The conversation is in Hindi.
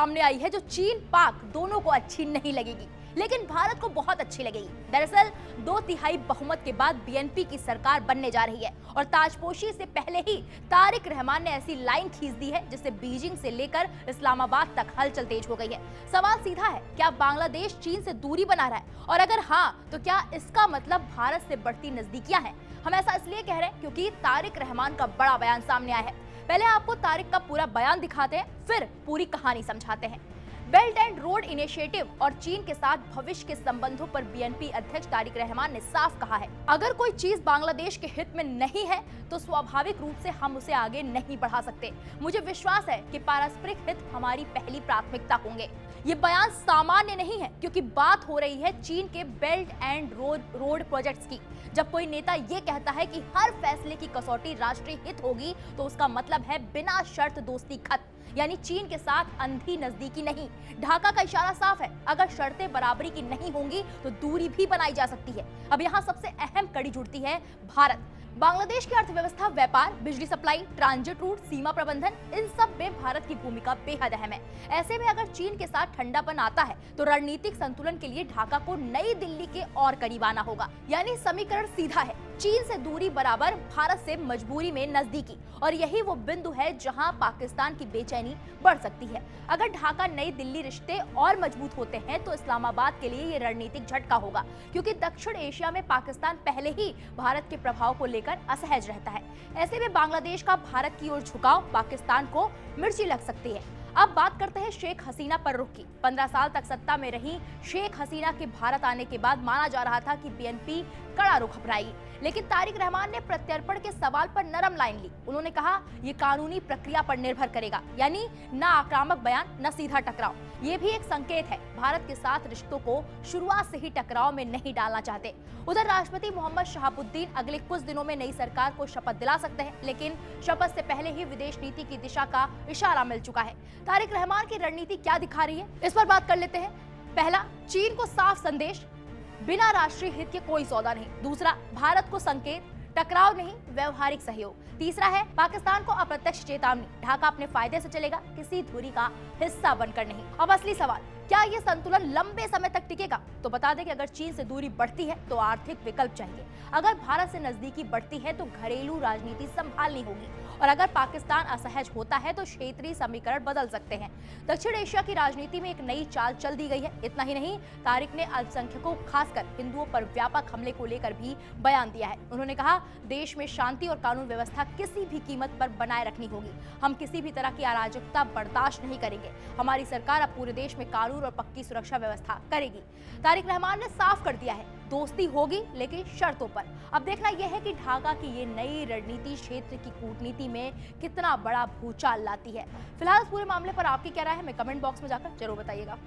सामने आई है जो चीन पाक दोनों को अच्छी नहीं लगेगी, लेकिन भारत को बहुत अच्छी लगेगी। दरअसल 2/3 बहुमत के बाद बीएनपी की सरकार बनने जा रही है और ताजपोशी से पहले ही तारिक रहमान ने ऐसी लाइन खींच दी है जिससे बीजिंग से लेकर इस्लामाबाद तक हलचल तेज हो गई है। सवाल सीधा है, क्या बांग्लादेश चीन से दूरी बना रहा है? और अगर हाँ, तो क्या इसका मतलब भारत से बढ़ती नजदीकियां हैं? हम ऐसा इसलिए कह रहे हैं क्योंकि तारिक रहमान का बड़ा बयान सामने आया है। पहले आपको तारिक का पूरा बयान दिखाते हैं, फिर पूरी कहानी समझाते हैं। बेल्ट एंड रोड इनिशिएटिव और चीन के साथ भविष्य के संबंधों पर बीएनपी अध्यक्ष तारिक रहमान ने साफ कहा है, अगर कोई चीज बांग्लादेश के हित में नहीं है तो स्वाभाविक रूप से हम उसे आगे नहीं बढ़ा सकते। मुझे विश्वास है कि पारस्परिक हित हमारी पहली प्राथमिकता होंगे। ये बयान सामान्य नहीं है क्योंकि बात हो रही है चीन के बेल्ट एंड रोड प्रोजेक्ट्स की। जब कोई नेता ये कहता है कि हर फैसले की कसौटी राष्ट्रीय हित होगी तो उसका मतलब है बिना शर्त दोस्ती खत्म, यानी चीन के साथ अंधी नजदीकी नहीं। ढाका का इशारा साफ है, अगर शर्तें बराबरी की नहीं होंगी तो दूरी भी बनाई जा सकती है। अब यहाँ सबसे अहम कड़ी जुड़ती है भारत। बांग्लादेश की अर्थव्यवस्था, व्यापार, बिजली सप्लाई, ट्रांजिट रूट, सीमा प्रबंधन, इन सब में भारत की भूमिका बेहद अहम है। ऐसे में अगर चीन के साथ ठंडापन आता है तो रणनीतिक संतुलन के लिए ढाका को नई दिल्ली के और करीब आना होगा। यानी समीकरण सीधा है, चीन से दूरी बराबर भारत से मजबूरी में नजदीकी, और यही वो बिंदु है जहां पाकिस्तान की बेचैनी बढ़ सकती है। अगर ढाका नई दिल्ली रिश्ते और मजबूत होते हैं तो इस्लामाबाद के लिए ये रणनीतिक झटका होगा, क्योंकि दक्षिण एशिया में पाकिस्तान पहले ही भारत के प्रभाव को लेकर असहज रहता है। ऐसे में बांग्लादेश का भारत की ओर झुकाव पाकिस्तान को मिर्ची लग सकती है। अब बात करते हैं शेख हसीना पर रुख की। 15 साल तक सत्ता में रही शेख हसीना के भारत आने के बाद माना जा रहा था कि बीएनपी कड़ा रुख अपनाएगी, लेकिन तारिक रहमान ने प्रत्यर्पण के सवाल पर नरम लाइन ली। उन्होंने कहा, ये कानूनी प्रक्रिया पर निर्भर करेगा, यानी न आक्रामक बयान न सीधा टकराव। ये भी एक संकेत है, भारत के साथ रिश्तों को शुरुआत से ही टकराव में नहीं डालना चाहते। उधर राष्ट्रपति मोहम्मद शहाबुद्दीन अगले कुछ दिनों में नई सरकार को शपथ दिला सकते हैं, लेकिन शपथ से पहले ही विदेश नीति की दिशा का इशारा मिल चुका है। तारिक रहमान की रणनीति क्या दिखा रही है, इस पर बात कर लेते हैं। पहला, चीन को साफ संदेश, बिना राष्ट्रीय हित के कोई सौदा नहीं। दूसरा, भारत को संकेत, टकराव नहीं, व्यवहारिक सहयोग। तीसरा है पाकिस्तान को अप्रत्यक्ष चेतावनी, ढाका अपने फायदे से चलेगा, किसी धुरी का हिस्सा बनकर नहीं। अब असली सवाल, क्या ये संतुलन लंबे समय तक टिकेगा? तो बता दें कि अगर चीन से दूरी बढ़ती है तो आर्थिक विकल्प चाहिए, अगर भारत से नजदीकी बढ़ती है तो घरेलू राजनीति संभालनी होगी, और अगर पाकिस्तान असहज होता है तो क्षेत्रीय समीकरण बदल सकते हैं। दक्षिण एशिया की राजनीति में एक नई चाल चल दी गई है। इतना ही नहीं, तारिक ने अल्पसंख्यकों, खासकर हिंदुओं पर व्यापक हमले को लेकर भी बयान दिया है। उन्होंने कहा, देश में शांति और कानून व्यवस्था किसी भी कीमत पर बनाए रखनी होगी। हम किसी भी तरह की अराजकता बर्दाश्त नहीं करेंगे। हमारी सरकार अब पूरे देश में कानून और पक्की सुरक्षा व्यवस्था करेगी। तारिक रहमान ने साफ कर दिया है, दोस्ती होगी लेकिन शर्तों पर। अब देखना यह है कि ढाका की ये नई रणनीति क्षेत्र की कूटनीति में कितना बड़ा भूचाल लाती है। फिलहाल इस पूरे मामले पर आपकी क्या राय है, हमें कमेंट बॉक्स में जाकर जरूर बताइएगा।